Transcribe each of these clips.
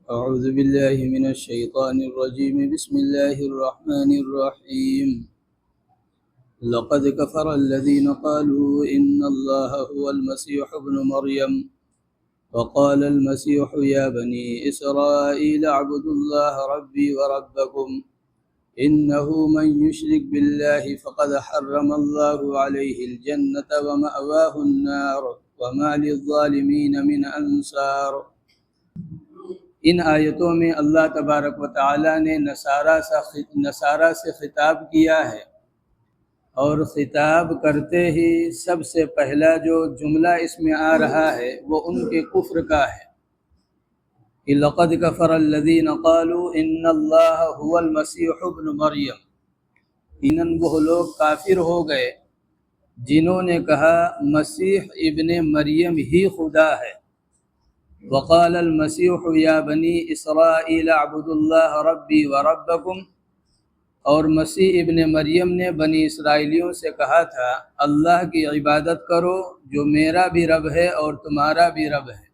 أعوذ بالله من الشيطان الرجيم. بسم الله الرحمن الرحيم. لقد كفر الذين قالوا إن الله هو المسيح ابن مريم وقال المسيح يا بني إسرائيل اعبدوا الله ربي وربكم إنه من يشرك بالله فقد حرم الله عليه الجنة ومأواه النار وما للظالمين من أنصار. ان آیتوں میں اللہ تبارک و تعالی نے نصارہ سے خطاب کیا ہے، اور خطاب کرتے ہی سب سے پہلا جو جملہ اس میں آ رہا ہے وہ ان کے کفر کا ہے کہ لقد کفر الذین قالوا ان اللہ هو المسیح ابن مریم. یقیناً وہ لوگ کافر ہو گئے جنہوں نے کہا مسیح ابن مریم ہی خدا ہے. وقال المسیح یا بنی اسرائیل اعبدوا اللہ ربی وربکم، اور مسیح ابن مریم نے بنی اسرائیلیوں سے کہا تھا اللہ کی عبادت کرو جو میرا بھی رب ہے اور تمہارا بھی رب ہے.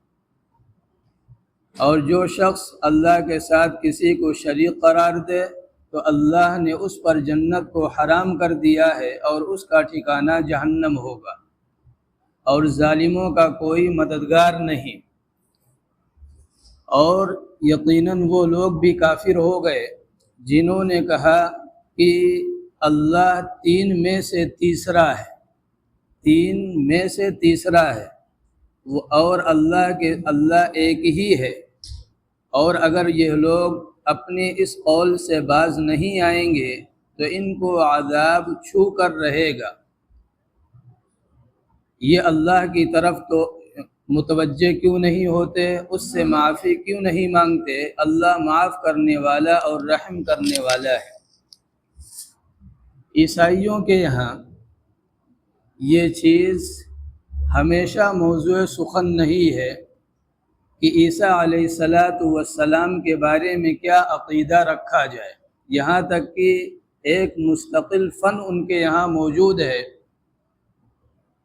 اور جو شخص اللہ کے ساتھ کسی کو شریک قرار دے تو اللہ نے اس پر جنت کو حرام کر دیا ہے اور اس کا ٹھکانہ جہنم ہوگا، اور ظالموں کا کوئی مددگار نہیں. اور یقیناً وہ لوگ بھی کافر ہو گئے جنہوں نے کہا کہ اللہ تین میں سے تیسرا ہے اور اللہ ایک ہی ہے. اور اگر یہ لوگ اپنے اس قول سے باز نہیں آئیں گے تو ان کو عذاب چھو کر رہے گا. یہ اللہ کی طرف تو متوجہ کیوں نہیں ہوتے، اس سے معافی کیوں نہیں مانگتے؟ اللہ معاف کرنے والا اور رحم کرنے والا ہے. عیسائیوں کے یہاں یہ چیز ہمیشہ موضوع سخن نہیں ہے کہ عیسیٰ علیہ السلام کے بارے میں کیا عقیدہ رکھا جائے. یہاں تک کہ ایک مستقل فن ان کے یہاں موجود ہے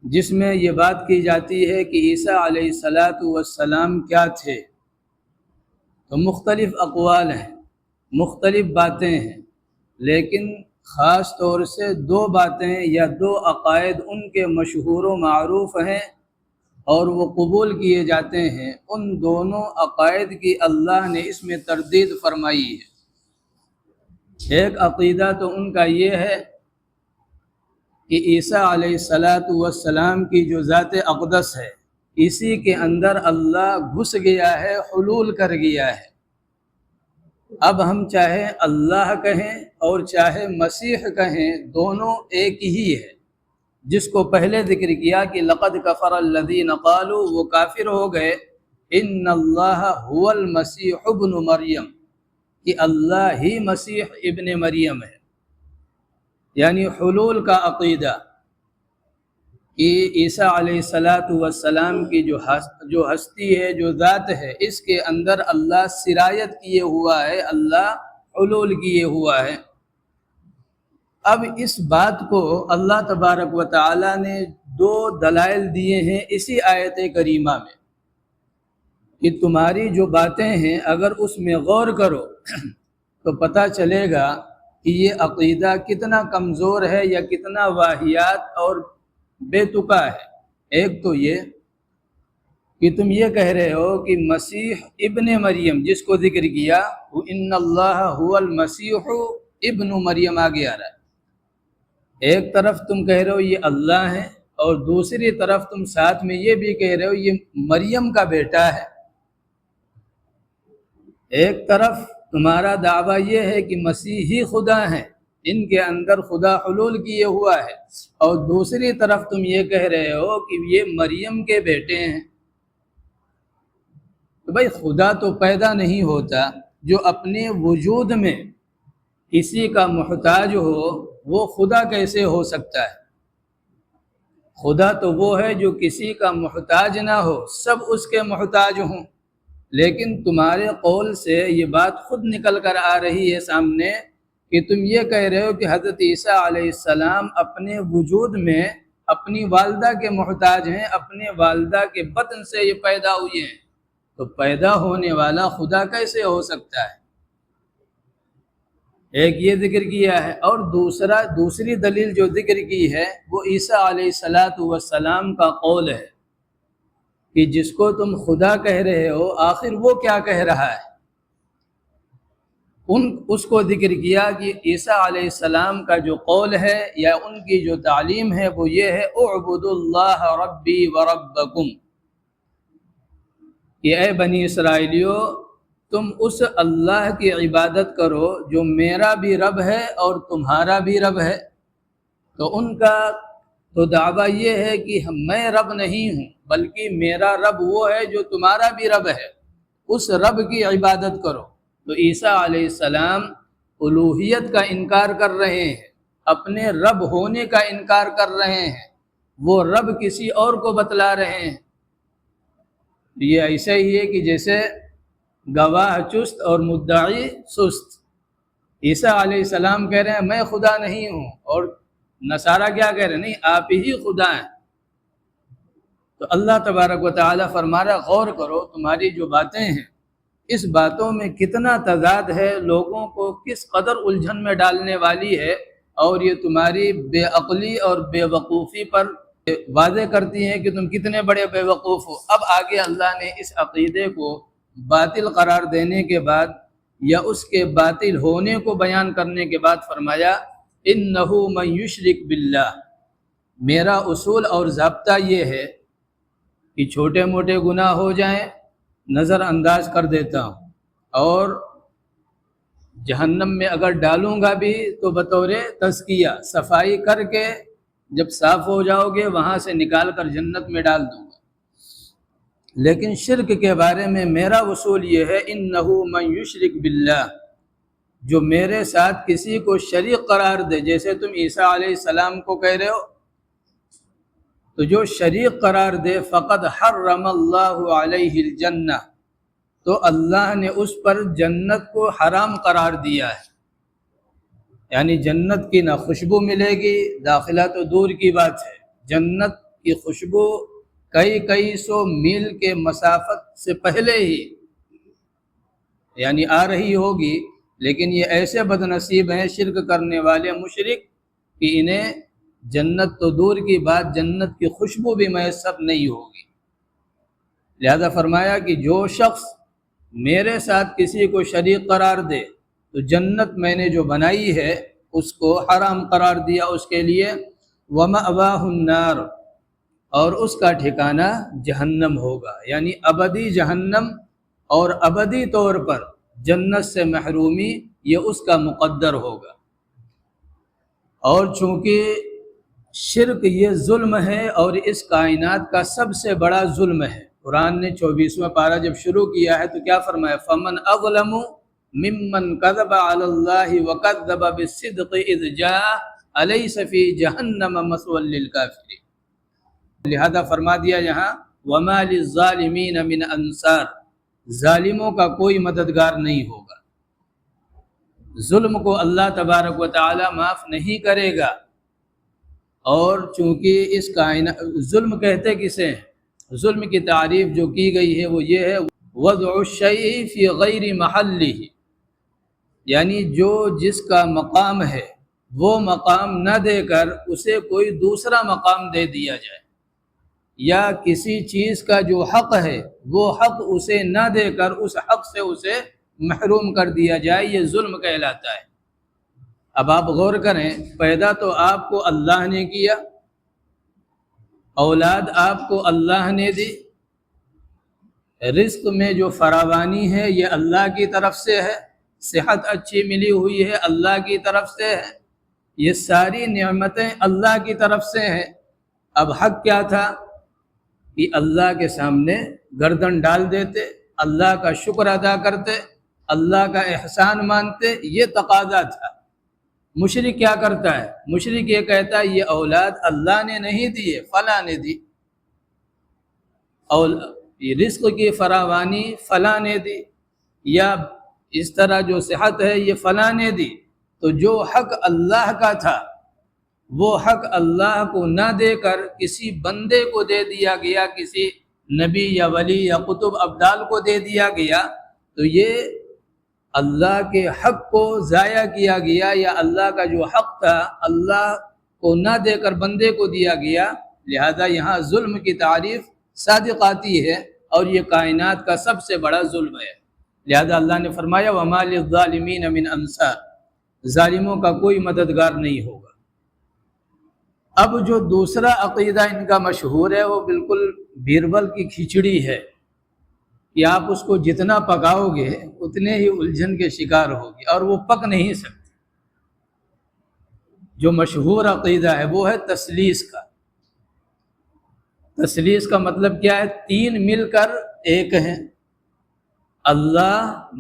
جس میں یہ بات کی جاتی ہے کہ عیسیٰ علیہ السلام کیا تھے. تو مختلف اقوال ہیں، مختلف باتیں ہیں، لیکن خاص طور سے دو باتیں یا دو عقائد ان کے مشہور و معروف ہیں اور وہ قبول کیے جاتے ہیں. ان دونوں عقائد کی اللہ نے اس میں تردید فرمائی ہے. ایک عقیدہ تو ان کا یہ ہے کہ عیسیٰ علیہ السلام کی جو ذات اقدس ہے اسی کے اندر اللہ گھس گیا ہے، حلول کر گیا ہے. اب ہم چاہے اللہ کہیں اور چاہے مسیح کہیں، دونوں ایک ہی ہے. جس کو پہلے ذکر کیا کہ لقد کفر الذین قالوا، وہ کافر ہو گئے ان اللہ هو المسیح ابن مریم، کہ اللہ ہی مسیح ابن مریم ہے. یعنی حلول کا عقیدہ کہ عیسیٰ علیہ السلام کی جو ہستی ہے، جو ذات ہے، اس کے اندر اللہ سرایت کیے ہوا ہے، اللہ حلول کیے ہوا ہے. اب اس بات کو اللہ تبارک و تعالی نے دو دلائل دیے ہیں اسی آیت کریمہ میں کہ تمہاری جو باتیں ہیں اگر اس میں غور کرو تو پتہ چلے گا کہ یہ عقیدہ کتنا کمزور ہے یا کتنا واہیات اور بے تکا ہے. ایک تو یہ کہ تم یہ کہہ رہے ہو کہ مسیح ابن مریم جس کو ذکر کیا وہ ان اللہ هو المسیح ابن مریم آگے آ رہا ہے. ایک طرف تم کہہ رہے ہو یہ اللہ ہے اور دوسری طرف تم ساتھ میں یہ بھی کہہ رہے ہو یہ مریم کا بیٹا ہے. ایک طرف تمہارا دعویٰ یہ ہے کہ مسیح ہی خدا ہیں، ان کے اندر خدا حلول کیے ہوا ہے، اور دوسری طرف تم یہ کہہ رہے ہو کہ یہ مریم کے بیٹے ہیں. تو بھائی خدا تو پیدا نہیں ہوتا، جو اپنے وجود میں کسی کا محتاج ہو وہ خدا کیسے ہو سکتا ہے؟ خدا تو وہ ہے جو کسی کا محتاج نہ ہو، سب اس کے محتاج ہوں. لیکن تمہارے قول سے یہ بات خود نکل کر آ رہی ہے سامنے کہ تم یہ کہہ رہے ہو کہ حضرت عیسیٰ علیہ السلام اپنے وجود میں اپنی والدہ کے محتاج ہیں، اپنے والدہ کے بطن سے یہ پیدا ہوئے ہیں. تو پیدا ہونے والا خدا کیسے ہو سکتا ہے؟ ایک یہ ذکر کیا ہے، اور دوسری دلیل جو ذکر کی ہے وہ عیسیٰ علیہ السلام کا قول ہے کہ جس کو تم خدا کہہ رہے ہو آخر وہ کیا کہہ رہا ہے۔ اس کو ذکر کیا کہ عیسیٰ علیہ السلام کا جو قول ہے یا ان کی جو تعلیم ہے وہ یہ ہے اعبدوا اللہ ربی وربکم، کہ اے بنی اسرائیلیو تم اس اللہ کی عبادت کرو جو میرا بھی رب ہے اور تمہارا بھی رب ہے۔ تو ان کا تو دعویٰ یہ ہے کہ میں رب نہیں ہوں بلکہ میرا رب وہ ہے جو تمہارا بھی رب ہے، اس رب کی عبادت کرو۔ تو عیسیٰ علیہ السلام الوہیت کا انکار کر رہے ہیں، اپنے رب ہونے کا انکار کر رہے ہیں، وہ رب کسی اور کو بتلا رہے ہیں۔ یہ ایسے ہی ہے کہ جیسے گواہ چست اور مدعی سست۔ عیسیٰ علیہ السلام کہہ رہے ہیں میں خدا نہیں ہوں، اور نصارہ کیا کہہ رہے ہیں؟ نہیں، آپ ہی خدا ہیں۔ تو اللہ تبارک و تعالی فرما رہا غور کرو تمہاری جو باتیں ہیں اس باتوں میں کتنا تضاد ہے، لوگوں کو کس قدر الجھن میں ڈالنے والی ہے، اور یہ تمہاری بے عقلی اور بے وقوفی پر واضح کرتی ہیں کہ تم کتنے بڑے بے وقوف ہو۔ اب آگے اللہ نے اس عقیدے کو باطل قرار دینے کے بعد یا اس کے باطل ہونے کو بیان کرنے کے بعد فرمایا انہ من یشرک باللہ، میرا اصول اور ضابطہ یہ ہے کہ چھوٹے موٹے گناہ ہو جائیں نظر انداز کر دیتا ہوں، اور جہنم میں اگر ڈالوں گا بھی تو بطور تزکیہ صفائی کر کے جب صاف ہو جاؤ گے وہاں سے نکال کر جنت میں ڈال دوں گا۔ لیکن شرک کے بارے میں میرا اصول یہ ہے انہ من یشرک باللہ، جو میرے ساتھ کسی کو شریک قرار دے، جیسے تم عیسیٰ علیہ السلام کو کہہ رہے ہو، تو جو شریک قرار دے فقد حرم اللہ علیہ الجنہ، تو اللہ نے اس پر جنت کو حرام قرار دیا ہے، یعنی جنت کی نہ خوشبو ملے گی، داخلہ تو دور کی بات ہے، جنت کی خوشبو کئی سو میل کے مسافت سے پہلے ہی یعنی آ رہی ہوگی، لیکن یہ ایسے بد نصیب ہیں شرک کرنے والے مشرک کہ انہیں جنت تو دور کی بات جنت کی خوشبو بھی میسر نہیں ہوگی۔ لہذا فرمایا کہ جو شخص میرے ساتھ کسی کو شریک قرار دے تو جنت میں نے جو بنائی ہے اس کو حرام قرار دیا اس کے لیے، وَمَأْوَاهُ النَّارُ، اور اس کا ٹھکانہ جہنم ہوگا، یعنی ابدی جہنم، اور ابدی طور پر جنت سے محرومی یہ اس کا مقدر ہوگا۔ اور چونکہ شرک یہ ظلم ہے اور اس کائنات کا سب سے بڑا ظلم ہے، قرآن نے 24واں پارہ جب شروع کیا ہے تو کیا فرمایا؟ فَمَنْ أَظْلَمُ مِمَّنْ كَذَبَ عَلَى اللَّهِ وَكَذَّبَ بِالصِّدْقِ إِذْ جَاءَ أَلَيْسَ فِي جَهَنَّمَ مَثْوًى لِلْكَافِرِينَ۔ لہذا فرما دیا یہاں وَمَا لِلظَّالِمِينَ مِنْ أَنصَارٍ، ظالموں کا کوئی مددگار نہیں ہوگا۔ ظلم کو اللہ تبارک و تعالی معاف نہیں کرے گا، اور چونکہ اس کائنات ظلم کہتے کسے ہیں؟ ظلم کی تعریف جو کی گئی ہے وہ یہ ہے وضع الشیء فی غیر محلہ، یعنی جو جس کا مقام ہے وہ مقام نہ دے کر اسے کوئی دوسرا مقام دے دیا جائے، یا کسی چیز کا جو حق ہے وہ حق اسے نہ دے کر اس حق سے اسے محروم کر دیا جائے، یہ ظلم کہلاتا ہے۔ اب آپ غور کریں، پیدا تو آپ کو اللہ نے کیا، اولاد آپ کو اللہ نے دی، رزق میں جو فراوانی ہے یہ اللہ کی طرف سے ہے، صحت اچھی ملی ہوئی ہے اللہ کی طرف سے ہے، یہ ساری نعمتیں اللہ کی طرف سے ہیں۔ اب حق کیا تھا کہ اللہ کے سامنے گردن ڈال دیتے، اللہ کا شکر ادا کرتے، اللہ کا احسان مانتے، یہ تقاضا تھا۔ مشرک کیا کرتا ہے؟ مشرک یہ کہتا ہے یہ اولاد اللہ نے نہیں دی ہے، فلاں نے دی، اور یہ رزق کی فراوانی فلاں نے دی، یا اس طرح جو صحت ہے یہ فلاں نے دی۔ تو جو حق اللہ کا تھا وہ حق اللہ کو نہ دے کر کسی بندے کو دے دیا گیا، کسی نبی یا ولی یا قطب ابدال کو دے دیا گیا تو یہ اللہ کے حق کو ضائع کیا گیا، یا اللہ کا جو حق تھا اللہ کو نہ دے کر بندے کو دیا گیا۔ لہذا یہاں ظلم کی تعریف صادق آتی ہے، اور یہ کائنات کا سب سے بڑا ظلم ہے۔ لہذا اللہ نے فرمایا وَمَا لِلظَّالِمِينَ مِنْ أَنصَارٍ، ظالموں کا کوئی مددگار نہیں ہوگا۔ اب جو دوسرا عقیدہ ان کا مشہور ہے وہ بالکل بیربل کی کھچڑی ہے کہ آپ اس کو جتنا پکاؤ گے اتنے ہی الجھن کے شکار ہوگی، اور وہ پک نہیں سکتی۔ جو مشہور عقیدہ ہے وہ ہے تثلیث کا۔ تثلیث کا مطلب کیا ہے؟ تین مل کر ایک ہیں، اللہ،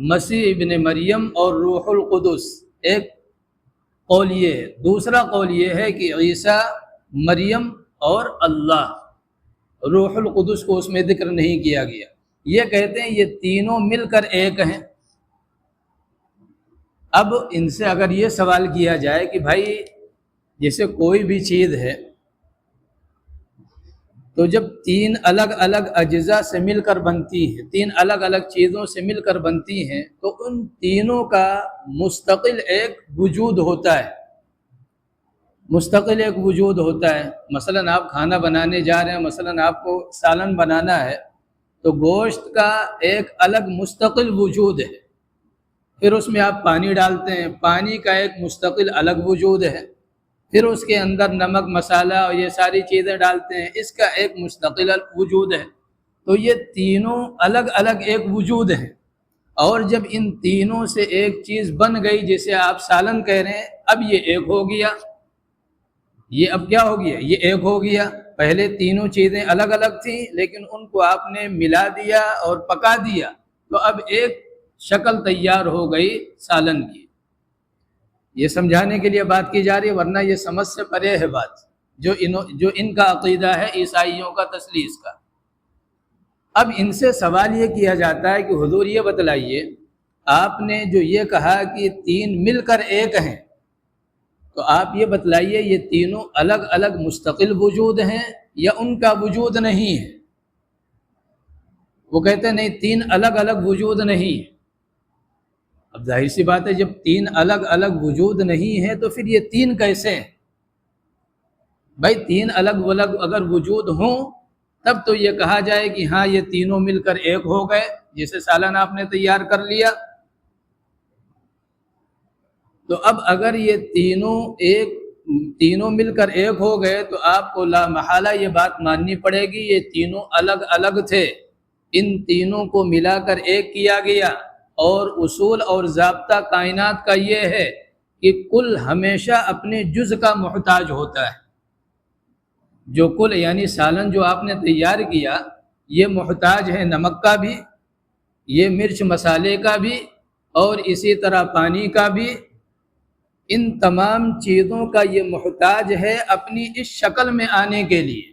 مسیح ابن مریم اور روح القدس۔ ایک قول یہ ہے۔ دوسرا قول یہ ہے کہ عیسیٰ، مریم اور اللہ، روح القدس کو اس میں ذکر نہیں کیا گیا۔ یہ کہتے ہیں یہ تینوں مل کر ایک ہیں۔ اب ان سے اگر یہ سوال کیا جائے کہ بھائی جیسے کوئی بھی چیز ہے تو جب تین الگ الگ اجزاء سے مل کر بنتی ہے، تین الگ الگ چیزوں سے مل کر بنتی ہیں، تو ان تینوں کا مستقل ایک وجود ہوتا ہے، مستقل ایک وجود ہوتا ہے۔ مثلا آپ کھانا بنانے جا رہے ہیں، مثلا آپ کو سالن بنانا ہے تو گوشت کا ایک الگ مستقل وجود ہے، پھر اس میں آپ پانی ڈالتے ہیں، پانی کا ایک مستقل الگ وجود ہے، پھر اس کے اندر نمک، مسالہ اور یہ ساری چیزیں ڈالتے ہیں، اس کا ایک مستقل وجود ہے۔ تو یہ تینوں الگ الگ ایک وجود ہیں، اور جب ان تینوں سے ایک چیز بن گئی، جیسے آپ سالن کہہ رہے ہیں، اب یہ ایک ہو گیا، یہ اب کیا ہو گیا؟ یہ ایک ہو گیا۔ پہلے تینوں چیزیں الگ الگ تھیں لیکن ان کو آپ نے ملا دیا اور پکا دیا، تو اب ایک شکل تیار ہو گئی سالن کی۔ یہ سمجھانے کے لیے بات کی جا رہی ہے، ورنہ یہ سمجھ سے پرے ہے بات جو ان کا عقیدہ ہے عیسائیوں کا تثلیث کا۔ اب ان سے سوال یہ کیا جاتا ہے کہ حضور یہ بتلائیے، آپ نے جو یہ کہا کہ تین مل کر ایک ہیں، تو آپ یہ بتلائیے یہ تینوں الگ الگ مستقل وجود ہیں یا ان کا وجود نہیں ہے؟ وہ کہتے ہیں نہیں، تین الگ الگ وجود نہیں ہے۔ اب ظاہر سی بات ہے جب تین الگ الگ وجود نہیں ہے تو پھر یہ تین کیسے ہیں؟ بھائی تین الگ الگ اگر وجود ہوں تب تو یہ کہا جائے کہ ہاں یہ تینوں مل کر ایک ہو گئے، جیسے سالن آپ نے تیار کر لیا۔ تو اب اگر یہ تینوں مل کر ایک ہو گئے تو آپ کو لا محالہ یہ بات ماننی پڑے گی یہ تینوں الگ الگ تھے، ان تینوں کو ملا کر ایک کیا گیا۔ اور اصول اور ضابطہ کائنات کا یہ ہے کہ کل ہمیشہ اپنے جز کا محتاج ہوتا ہے۔ جو کل یعنی سالن جو آپ نے تیار کیا یہ محتاج ہے نمک کا بھی، یہ مرچ مسالے کا بھی، اور اسی طرح پانی کا بھی۔ ان تمام چیزوں کا یہ محتاج ہے اپنی اس شکل میں آنے کے لیے۔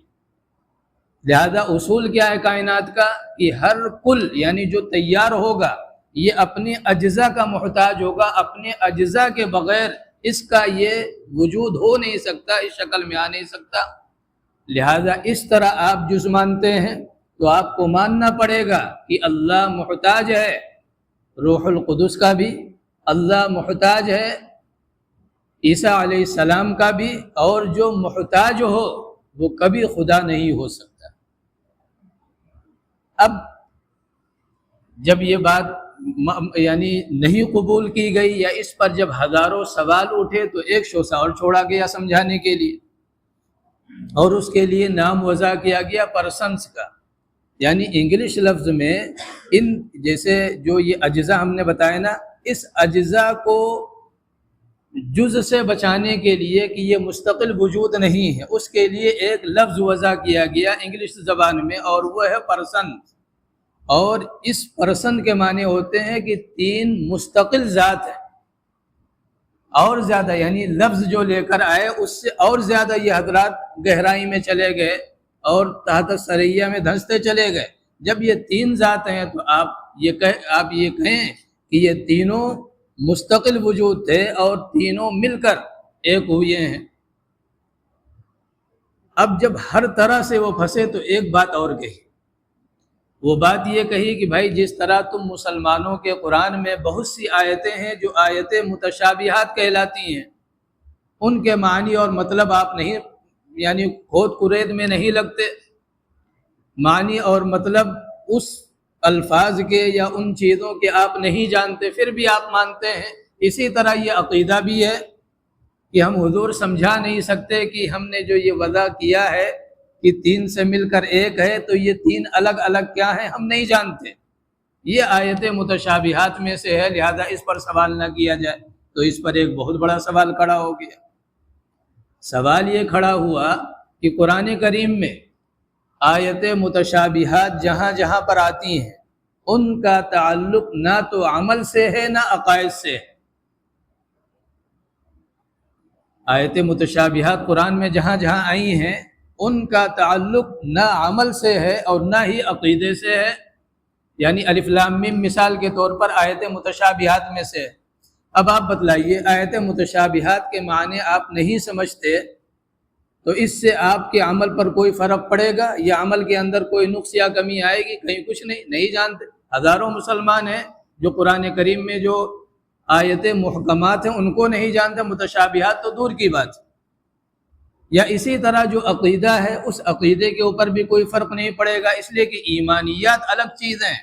لہذا اصول کیا ہے کائنات کا کہ ہر کل یعنی جو تیار ہوگا یہ اپنے اجزاء کا محتاج ہوگا، اپنے اجزاء کے بغیر اس کا یہ وجود ہو نہیں سکتا، اس شکل میں آ نہیں سکتا۔ لہذا اس طرح آپ جز مانتے ہیں تو آپ کو ماننا پڑے گا کہ اللہ محتاج ہے روح القدس کا بھی، اللہ محتاج ہے عیسیٰ علیہ السلام کا بھی، اور جو محتاج ہو وہ کبھی خدا نہیں ہو سکتا۔ اب جب یہ بات یعنی نہیں قبول کی گئی یا اس پر جب ہزاروں سوال اٹھے تو ایک شوسہ اور چھوڑا گیا سمجھانے کے لیے، اور اس کے لیے نام وضع کیا گیا پرسنس کا۔ یعنی انگلش لفظ میں ان جیسے جو یہ اجزاء ہم نے بتایا نا، اس اجزاء کو جز سے بچانے کے لیے کہ یہ مستقل وجود نہیں ہے، اس کے لیے ایک لفظ وضع کیا گیا انگلش زبان میں، اور وہ ہے پرسن۔ اور اس پرسن کے معنی ہوتے ہیں کہ تین مستقل ذات ہیں، اور زیادہ یعنی لفظ جو لے کر آئے اس سے اور زیادہ یہ حضرات گہرائی میں چلے گئے اور تحت سریہ میں دھنستے چلے گئے۔ جب یہ تین ذات ہیں تو آپ یہ کہیں کہ یہ تینوں مستقل وجود تھے اور تینوں مل کر ایک ہوئے ہیں۔ اب جب ہر طرح سے وہ پھنسے تو ایک بات اور کہی وہ بات یہ کہی کہ بھائی جس طرح تم مسلمانوں کے قرآن میں بہت سی آیتیں ہیں جو آیتیں متشابہات کہلاتی ہیں، ان کے معنی اور مطلب آپ نہیں، یعنی کھود کرید میں نہیں لگتے، معنی اور مطلب اس الفاظ کے یا ان چیزوں کے آپ نہیں جانتے، پھر بھی آپ مانتے ہیں۔ اسی طرح یہ عقیدہ بھی ہے کہ ہم حضور سمجھا نہیں سکتے کہ ہم نے جو یہ وضع کیا ہے کہ تین سے مل کر ایک ہے، تو یہ تین الگ الگ کیا ہیں ہم نہیں جانتے، یہ آیت متشابہات میں سے ہے، لہذا اس پر سوال نہ کیا جائے۔ تو اس پر ایک بہت بڑا سوال کھڑا ہو گیا۔ سوال یہ کھڑا ہوا کہ قرآن کریم میں آیت متشابہات جہاں جہاں پر آتی ہیں ان کا تعلق نہ تو عمل سے ہے نہ عقائد سے ہے۔ آیت متشابہات قرآن میں جہاں جہاں آئی ہیں ان کا تعلق نہ عمل سے ہے اور نہ ہی عقیدے سے ہے، یعنی الف لام میم مثال کے طور پر آیت متشابہات میں سے ہے۔ اب آپ بتلائیے، آیت متشابہات کے معنی آپ نہیں سمجھتے تو اس سے آپ کے عمل پر کوئی فرق پڑے گا یا عمل کے اندر کوئی نقص یا کمی آئے گی؟ کہیں کچھ نہیں جانتے۔ ہزاروں مسلمان ہیں جو قرآن کریم میں جو آیت محکمات ہیں ان کو نہیں جانتے، متشابہات تو دور کی بات ہے۔ یا اسی طرح جو عقیدہ ہے اس عقیدے کے اوپر بھی کوئی فرق نہیں پڑے گا، اس لیے کہ ایمانیات الگ چیزیں ہیں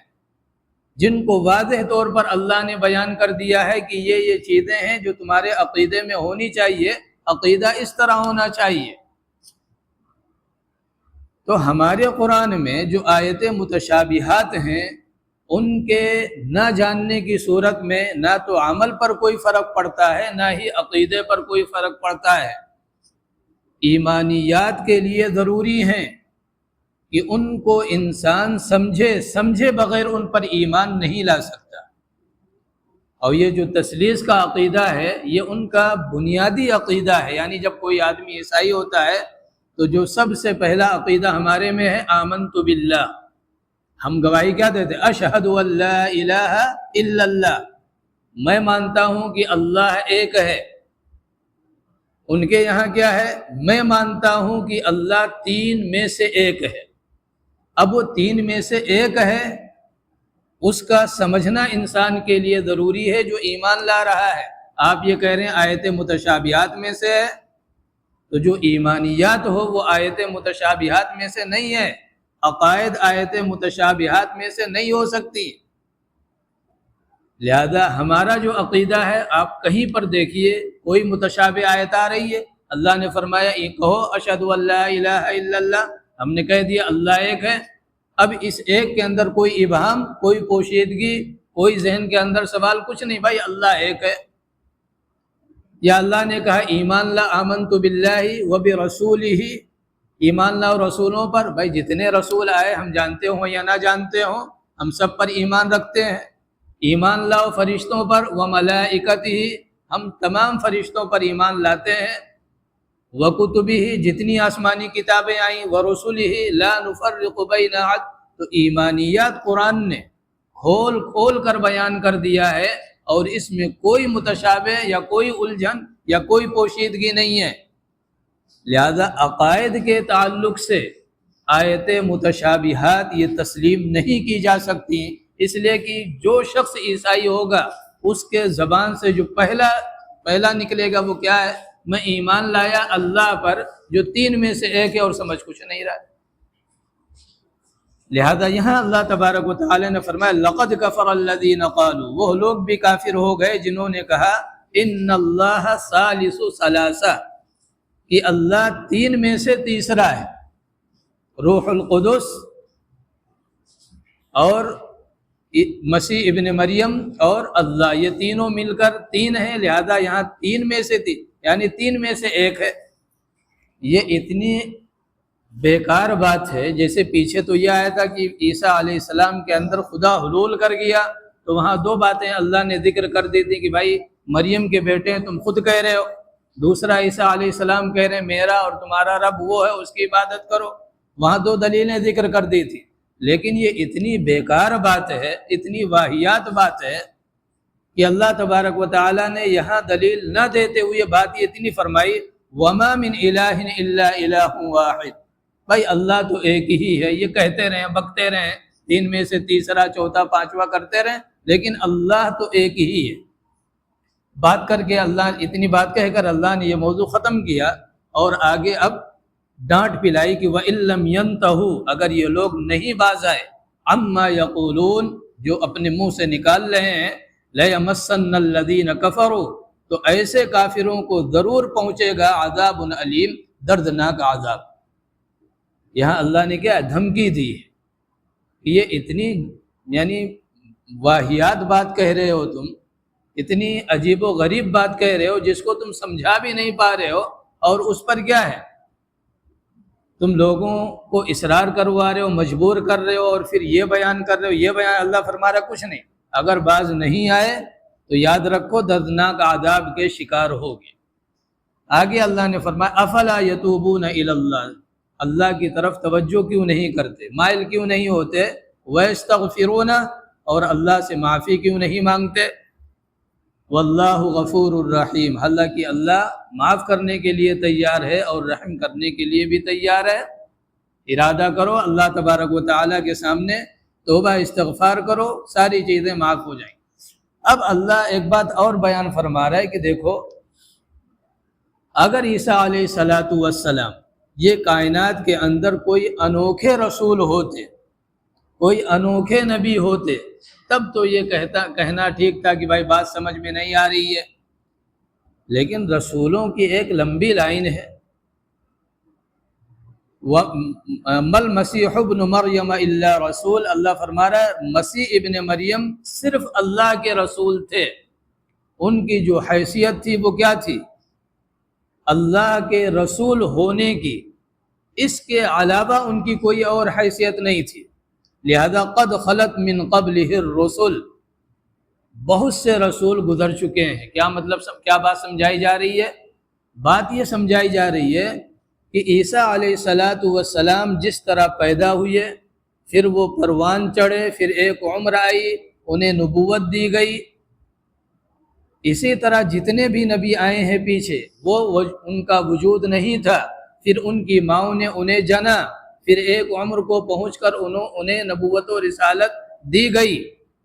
جن کو واضح طور پر اللہ نے بیان کر دیا ہے کہ یہ چیزیں ہیں جو تمہارے عقیدے میں ہونی چاہیے، عقیدہ اس طرح ہونا چاہیے۔ تو ہمارے قرآن میں جو آیت متشابہات ہیں ان کے نہ جاننے کی صورت میں نہ تو عمل پر کوئی فرق پڑتا ہے نہ ہی عقیدے پر کوئی فرق پڑتا ہے۔ ایمانیات کے لیے ضروری ہیں کہ ان کو انسان سمجھے بغیر ان پر ایمان نہیں لا سکتا، اور یہ جو تثلیث کا عقیدہ ہے یہ ان کا بنیادی عقیدہ ہے۔ یعنی جب کوئی آدمی عیسائی ہوتا ہے تو جو سب سے پہلا عقیدہ ہمارے میں ہے آمنت باللہ، ہم گواہی کیا دیتے؟ اشہد ان لا الہ الا اللہ، میں مانتا ہوں کہ اللہ ایک ہے۔ ان کے یہاں کیا ہے؟ میں مانتا ہوں کہ اللہ تین میں سے ایک ہے۔ اب وہ تین میں سے ایک ہے، اس کا سمجھنا انسان کے لیے ضروری ہے جو ایمان لا رہا ہے۔ آپ یہ کہہ رہے ہیں آیت متشابہات میں سے ہے، تو جو ایمانیات ہو وہ آیت متشابہات میں سے نہیں ہے، عقائد آیت متشابہات میں سے نہیں ہو سکتی۔ لہذا ہمارا جو عقیدہ ہے آپ کہیں پر دیکھیے کوئی متشابہ آیت آ رہی ہے، اللہ نے فرمایا یہ کہو اشہد ان لا الہ الا اللہ، ہم نے کہہ دیا اللہ ایک ہے۔ اب اس ایک کے اندر کوئی ابہام، کوئی پوشیدگی، کوئی ذہن کے اندر سوال کچھ نہیں، بھائی اللہ ایک ہے۔ یا اللہ نے کہا ایمان لا آمنت باللہ وبرسولہ، ایمان لا رسولوں پر، بھائی جتنے رسول آئے ہم جانتے ہوں یا نہ جانتے ہوں ہم سب پر ایمان رکھتے ہیں۔ ایمان لاؤ فرشتوں پر، وملائکتہ، ہم تمام فرشتوں پر ایمان لاتے ہیں، وکتبہ، جتنی آسمانی کتابیں آئیں، ورسلہ لا نفرق بین احد۔ تو ایمانیات قرآن نے کھول کھول کر بیان کر دیا ہے اور اس میں کوئی متشابہ یا کوئی الجھن یا کوئی پوشیدگی نہیں ہے۔ لہذا عقائد کے تعلق سے آیت متشابہات یہ تسلیم نہیں کی جا سکتی، اس لیے کہ جو شخص عیسائی ہوگا اس کے زبان سے جو پہلا نکلے گا وہ کیا ہے؟ میں ایمان لایا اللہ پر جو تین میں سے ایک ہے اور سمجھ کچھ نہیں رہا۔ لہذا یہاں اللہ تبارک و تعالی نے فرمایا لقد کفر الذین قالوا، وہ لوگ بھی کافر ہو گئے جنہوں نے کہا ان اللہ ثالث ثلاثہ، کہ اللہ تین میں سے تیسرا ہے، روح القدس اور مسیح ابن مریم اور اللہ، یہ تینوں مل کر تین ہیں، لہذا یہاں تین میں سے تین یعنی تین میں سے ایک ہے۔ یہ اتنی بیکار بات ہے، جیسے پیچھے تو یہ آیا تھا کہ عیسیٰ علیہ السلام کے اندر خدا حلول کر گیا، تو وہاں دو باتیں اللہ نے ذکر کر دی تھی کہ بھائی مریم کے بیٹے ہیں تم خود کہہ رہے ہو، دوسرا عیسیٰ علیہ السلام کہہ رہے ہیں میرا اور تمہارا رب وہ ہے اس کی عبادت کرو، وہاں دو دلیلیں ذکر کر دی تھی۔ لیکن یہ اتنی بیکار بات ہے، اتنی واہیات بات ہے کہ اللہ تبارک و تعالی نے یہاں دلیل نہ دیتے ہوئے بات یہ اتنی فرمائی وَمَا مِنْ إِلَٰهٍ إِلَّا إِلَٰهٌ وَاحِدٌ، بھائی اللہ تو ایک ہی ہے، یہ کہتے رہیں بکتے رہیں، تین میں سے تیسرا چوتھا پانچواں کرتے رہیں، لیکن اللہ تو ایک ہی ہے۔ بات کر کے اللہ اتنی بات کہہ کر اللہ نے یہ موضوع ختم کیا، اور آگے اب ڈانٹ پلائی کہ وَإِن لَّمْ يَنْتَهُوا، اگر یہ لوگ نہیں باز آئے عَمَّا يَقُولُونَ، جو اپنے منہ سے نکال رہے ہیں، لَيَمَسَّنَّ الَّذِينَ كَفَرُوا، تو ایسے کافروں کو ضرور پہنچے گا عذاب علیم، دردناک عذاب۔ یہاں اللہ نے کیا دھمکی دی ہے کہ یہ اتنی یعنی واہیات بات کہہ رہے ہو تم، اتنی عجیب و غریب بات کہہ رہے ہو جس کو تم سمجھا بھی نہیں پا رہے ہو، اور اس پر کیا ہے تم لوگوں کو اصرار کروا رہے ہو، مجبور کر رہے ہو، اور پھر یہ بیان کر رہے ہو، یہ بیان۔ اللہ فرما رہا کچھ نہیں، اگر باز نہیں آئے تو یاد رکھو دردناک عذاب کے شکار ہوگے۔ آگے اللہ نے فرمایا افلا یتوبون الی اللہ، اللہ کی طرف توجہ کیوں نہیں کرتے، مائل کیوں نہیں ہوتے، ویستغفرون، اور اللہ سے معافی کیوں نہیں مانگتے، واللہ غفور الرحیم، حالانکہ اللہ معاف کرنے کے لیے تیار ہے اور رحم کرنے کے لیے بھی تیار ہے۔ ارادہ کرو اللہ تبارک و تعالیٰ کے سامنے، توبہ استغفار کرو، ساری چیزیں معاف ہو جائیں۔ اب اللہ ایک بات اور بیان فرما رہا ہے کہ دیکھو، اگر عیسیٰ علیہ السلام یہ کائنات کے اندر کوئی انوکھے رسول ہوتے، کوئی انوکھے نبی ہوتے، تب تو یہ کہنا ٹھیک تھا کہ بھائی بات سمجھ میں نہیں آ رہی ہے، لیکن رسولوں کی ایک لمبی لائن ہے۔ مل مسیح ابن مریم الا رسول، اللہ فرما رہا ہے مسیح ابن مریم صرف اللہ کے رسول تھے، ان کی جو حیثیت تھی وہ کیا تھی، اللہ کے رسول ہونے کی، اس کے علاوہ ان کی کوئی اور حیثیت نہیں تھی۔ لہذا قد خلت من قبلہ الرسل، بہت سے رسول گزر چکے ہیں۔ کیا مطلب، کیا بات سمجھائی جا رہی ہے؟ بات یہ سمجھائی جا رہی ہے کہ عیسیٰ علیہ السلام جس طرح پیدا ہوئے، پھر وہ پروان چڑھے، پھر ایک عمر آئی، انہیں نبوت دی گئی، اسی طرح جتنے بھی نبی آئے ہیں پیچھے وہ ان کا وجود نہیں تھا، پھر ان کی ماؤں نے انہیں جنا، پھر ایک عمر کو پہنچ کر انہیں نبوت و رسالت دی گئی،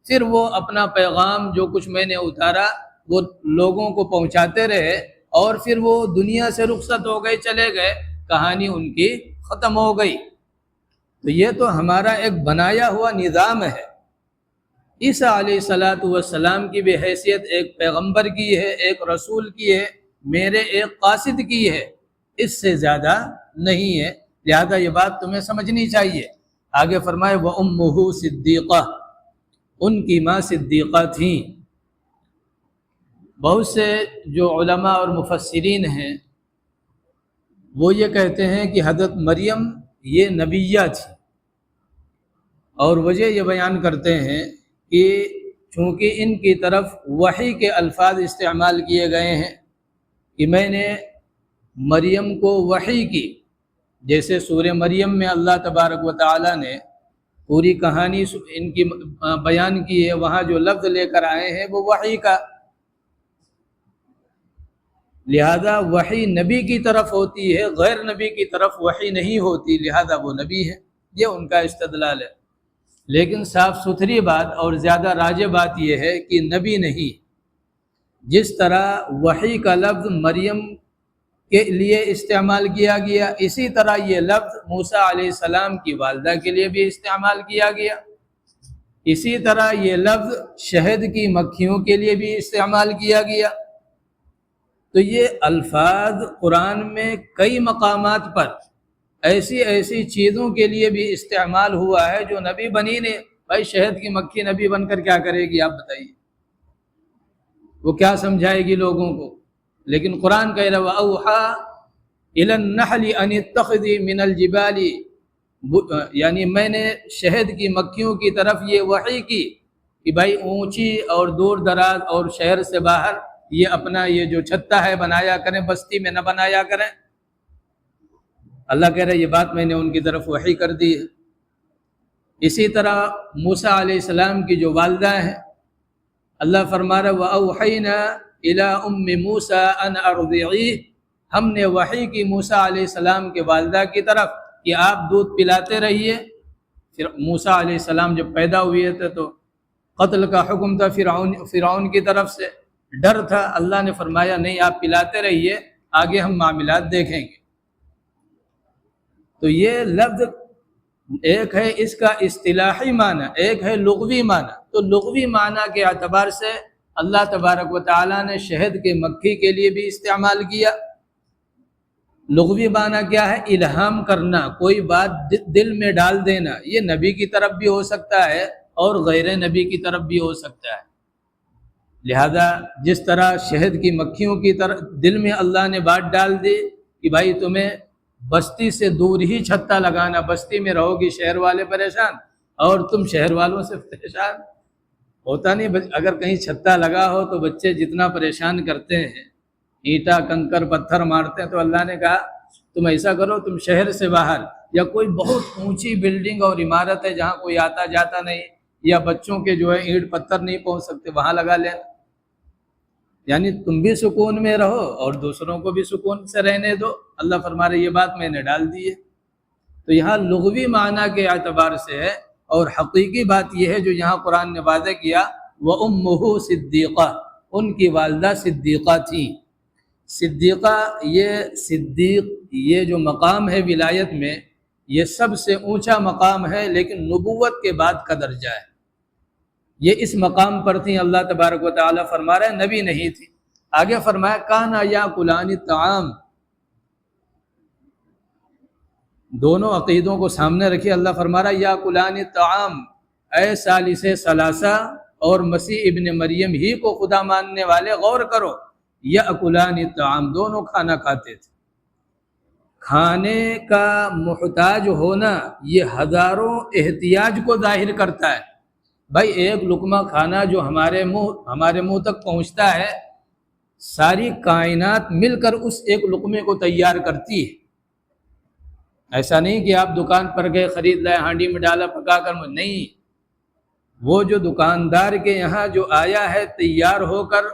پھر وہ اپنا پیغام جو کچھ میں نے اتارا وہ لوگوں کو پہنچاتے رہے، اور پھر وہ دنیا سے رخصت ہو گئے، چلے گئے، کہانی ان کی ختم ہو گئی۔ تو یہ تو ہمارا ایک بنایا ہوا نظام ہے۔ عیسیٰ علیہ السلام کی بھی حیثیت ایک پیغمبر کی ہے، ایک رسول کی ہے، میرے ایک قاصد کی ہے، اس سے زیادہ نہیں ہے۔ لہذا یہ بات تمہیں سمجھنی چاہیے۔ آگے فرمائے وَأُمُّهُ صِدِّيقَةٌ، ان کی ماں صدیقہ تھیں۔ بہت سے جو علماء اور مفسرین ہیں وہ یہ کہتے ہیں کہ حضرت مریم یہ نبیہ تھی، اور وجہ یہ بیان کرتے ہیں کہ چونکہ ان کی طرف وحی کے الفاظ استعمال کیے گئے ہیں کہ میں نے مریم کو وحی کی، جیسے سورہ مریم میں اللہ تبارک و تعالیٰ نے پوری کہانی ان کی بیان کی ہے، وہاں جو لفظ لے کر آئے ہیں وہ وحی کا، لہذا وحی نبی کی طرف ہوتی ہے، غیر نبی کی طرف وحی نہیں ہوتی، لہذا وہ نبی ہے، یہ ان کا استدلال ہے۔ لیکن صاف ستھری بات اور زیادہ راجح بات یہ ہے کہ نبی نہیں۔ جس طرح وحی کا لفظ مریم کے لیے استعمال کیا گیا، اسی طرح یہ لفظ موسیٰ علیہ السلام کی والدہ کے لیے بھی استعمال کیا گیا، اسی طرح یہ لفظ شہد کی مکھیوں کے لیے بھی استعمال کیا گیا۔ تو یہ الفاظ قرآن میں کئی مقامات پر ایسی چیزوں کے لیے بھی استعمال ہوا ہے جو نبی بنی نے۔ بھائی شہد کی مکھی نبی بن کر کیا کرے گی، آپ بتائیے، وہ کیا سمجھائے گی لوگوں کو؟ لیکن قرآن کہہ رہا وَأَوْحَىٰ إِلَى النَّحْلِ أَنِ اتَّخِذِي مِنَ الْجِبَالِ، یعنی میں نے شہد کی مکھیوں کی طرف یہ وحی کی کہ بھائی اونچی اور دور دراز اور شہر سے باہر یہ اپنا یہ جو چھتا ہے بنایا کریں، بستی میں نہ بنایا کریں۔ اللہ کہہ رہا ہے یہ بات میں نے ان کی طرف وحی کر دی ہے۔ اسی طرح موسیٰ علیہ السلام کی جو والدہ ہیں، اللہ فرما رہا وَأَوْحَيْنَا إِلَىٰ أُمِّ مُوسَىٰ أَنْ أَرْضِعِيهِ، ہم نے وحی کی موسیٰ علیہ السلام کے والدہ کی طرف کہ آپ دودھ پلاتے رہیے، پھر موسیٰ علیہ السلام جب پیدا ہوئے تھے تو قتل کا حکم تھا فرعون کی طرف سے، ڈر تھا، اللہ نے فرمایا نہیں آپ پلاتے رہیے، آگے ہم معاملات دیکھیں گے۔ تو یہ لفظ ایک ہے اس کا اصطلاحی معنی، ایک ہے لغوی معنی۔ تو لغوی معنی کے اعتبار سے اللہ تبارک و تعالیٰ نے شہد کے مکھی کے لیے بھی استعمال کیا۔ لغوی معنی کیا ہے؟ الہام کرنا، کوئی بات دل میں ڈال دینا۔ یہ نبی کی طرف بھی ہو سکتا ہے اور غیر نبی کی طرف بھی ہو سکتا ہے۔ لہذا جس طرح شہد کی مکھیوں کی طرف دل میں اللہ نے بات ڈال دی کہ بھائی تمہیں بستی سے دور ہی چھتا لگانا، بستی میں رہو گی شہر والے پریشان اور تم شہر والوں سے پریشان، ہوتا نہیں۔ اگر کہیں چھتا لگا ہو تو بچے جتنا پریشان کرتے ہیں، اینٹا کنکر پتھر مارتے ہیں، تو اللہ نے کہا تم ایسا کرو، تم شہر سے باہر یا کوئی بہت اونچی بلڈنگ اور عمارت ہے جہاں کوئی آتا جاتا نہیں یا بچوں کے جو ہے اینٹ پتھر نہیں پہنچ سکتے، وہاں لگا لینا۔ یعنی تم بھی سکون میں رہو اور دوسروں کو بھی سکون سے رہنے دو۔ اللہ فرما رہے یہ بات میں نے ڈال دی ہے۔ تو یہاں لغوی معنی کے اعتبار سے ہے، اور حقیقی بات یہ ہے جو یہاں قرآن نے واضح کیا، وَأُمُّهُ صِدِّيقَةٌ، ان کی والدہ صدیقہ تھیں۔ صدیقہ، یہ صدیق، یہ جو مقام ہے ولایت میں، یہ سب سے اونچا مقام ہے، لیکن نبوت کے بعد کا درجہ ہے۔ یہ اس مقام پر تھیں، اللہ تبارک و تعالیٰ فرما رہا ہے نبی نہیں تھی۔ آگے فرمایا کانا یاکلان الطعام، دونوں عقیدوں کو سامنے رکھیے۔ اللہ فرما رہا ہے یاکلان الطعام، اے ثالث ثلاثہ اور مسیح ابن مریم ہی کو خدا ماننے والے غور کرو، یاکلان الطعام، دونوں کھانا کھاتے تھے۔ کھانے کا محتاج ہونا یہ ہزاروں احتیاج کو ظاہر کرتا ہے۔ بھائی ایک لقمہ کھانا جو ہمارے منہ تک پہنچتا ہے، ساری کائنات مل کر اس ایک لقمے کو تیار کرتی ہے۔ ایسا نہیں کہ آپ دکان پر گئے خرید لائے، ہانڈی میں ڈالا پکا کر، نہیں، وہ جو دکاندار کے یہاں جو آیا ہے تیار ہو کر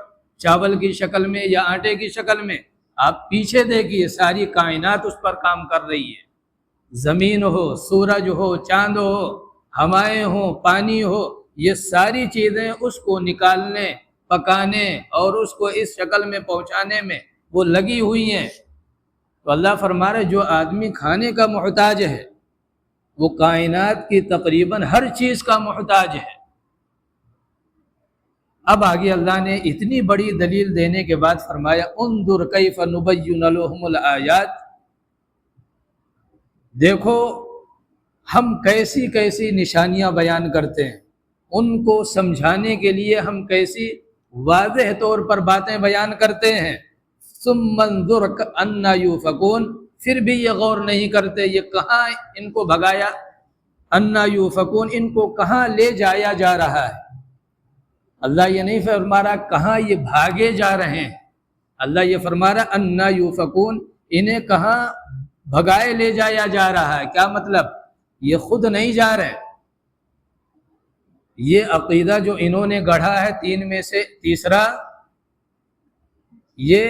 چاول کی شکل میں یا آٹے کی شکل میں، آپ پیچھے دیکھیے ساری کائنات اس پر کام کر رہی ہے۔ زمین ہو، سورج ہو، چاند ہو، ہوائیں ہوں، پانی ہو، یہ ساری چیزیں اس کو نکالنے، پکانے اور اس کو اس شکل میں پہنچانے میں وہ لگی ہوئی ہیں۔ تو اللہ فرما رہے جو آدمی کھانے کا محتاج ہے وہ کائنات کی تقریباً ہر چیز کا محتاج ہے۔ اب آگے اللہ نے اتنی بڑی دلیل دینے کے بعد فرمایا انظر کیف نبین لہم الآیات، دیکھو ہم کیسی کیسی نشانیاں بیان کرتے ہیں، ان کو سمجھانے کے لیے ہم کیسی واضح طور پر باتیں بیان کرتے ہیں۔ ثم انظر انا یوفکون، پھر بھی یہ غور نہیں کرتے، یہ کہاں ان کو بھگایا، انا یوفکون، ان کو کہاں لے جایا جا رہا ہے۔ اللہ یہ نہیں فرما رہا کہاں یہ بھاگے جا رہے ہیں، اللہ یہ فرما رہا انا یوفکون، انہیں کہاں بھگائے لے جایا جا رہا ہے۔ کیا مطلب؟ یہ خود نہیں جا رہے، یہ عقیدہ جو انہوں نے گڑھا ہے تین میں سے تیسرا، یہ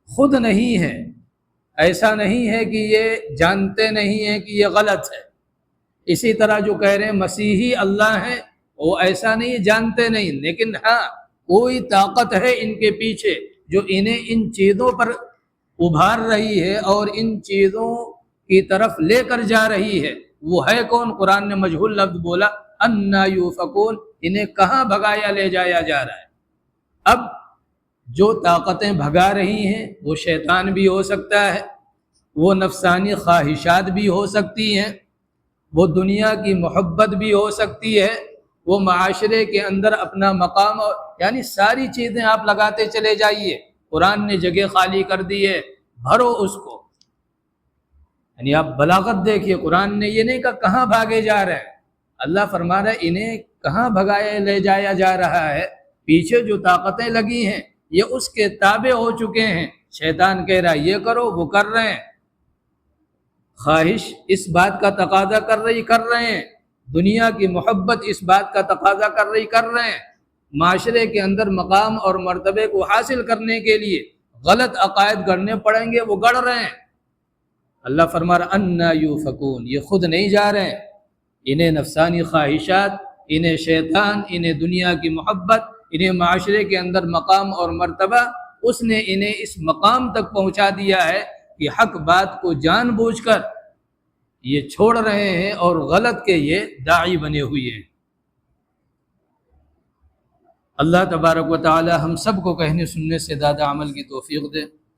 خود نہیں ہے۔ ایسا نہیں ہے کہ یہ جانتے نہیں ہیں کہ یہ غلط ہے۔ اسی طرح جو کہہ رہے ہیں مسیحی اللہ ہیں، وہ ایسا نہیں جانتے نہیں، لیکن ہاں کوئی طاقت ہے ان کے پیچھے جو انہیں ان چیزوں پر ابھار رہی ہے اور ان چیزوں کی طرف لے کر جا رہی ہے۔ وہ ہے کون؟ قرآن نے مجہول لفظ بولا، انا یوفکون، انہیں کہاں بھگایا لے جایا جا رہا ہے۔ اب جو طاقتیں بھگا رہی ہیں وہ شیطان بھی ہو سکتا ہے، وہ نفسانی خواہشات بھی ہو سکتی ہیں، وہ دنیا کی محبت بھی ہو سکتی ہے، وہ معاشرے کے اندر اپنا مقام، یعنی ساری چیزیں آپ لگاتے چلے جائیے، قرآن نے جگہ خالی کر دی ہے، بھرو اس کو۔ یعنی آپ بلاغت دیکھیے، قرآن نے یہ نہیں کہا کہاں بھاگے جا رہے ہیں، اللہ فرما رہا ہے انہیں کہاں بھگایا لے جایا جا رہا ہے، پیچھے جو طاقتیں لگی ہیں یہ اس کے تابع ہو چکے ہیں۔ شیطان کہہ رہا ہے یہ کرو، وہ کر رہے ہیں، خواہش اس بات کا تقاضا کر رہے ہیں، دنیا کی محبت اس بات کا تقاضا کر رہے ہیں، معاشرے کے اندر مقام اور مرتبے کو حاصل کرنے کے لیے غلط عقائد گڑھنے پڑیں گے، وہ گڑھ رہے ہیں۔ اللہ فرما رہا انا یوفکون، یہ خود نہیں جا رہے ہیں، انہیں نفسانی خواہشات، انہیں شیطان، انہیں دنیا کی محبت، انہیں معاشرے کے اندر مقام اور مرتبہ، اس نے انہیں اس مقام تک پہنچا دیا ہے کہ حق بات کو جان بوجھ کر یہ چھوڑ رہے ہیں اور غلط کے یہ داعی بنے ہوئے ہیں۔ اللہ تبارک و تعالی ہم سب کو کہنے سننے سے زیادہ عمل کی توفیق دے۔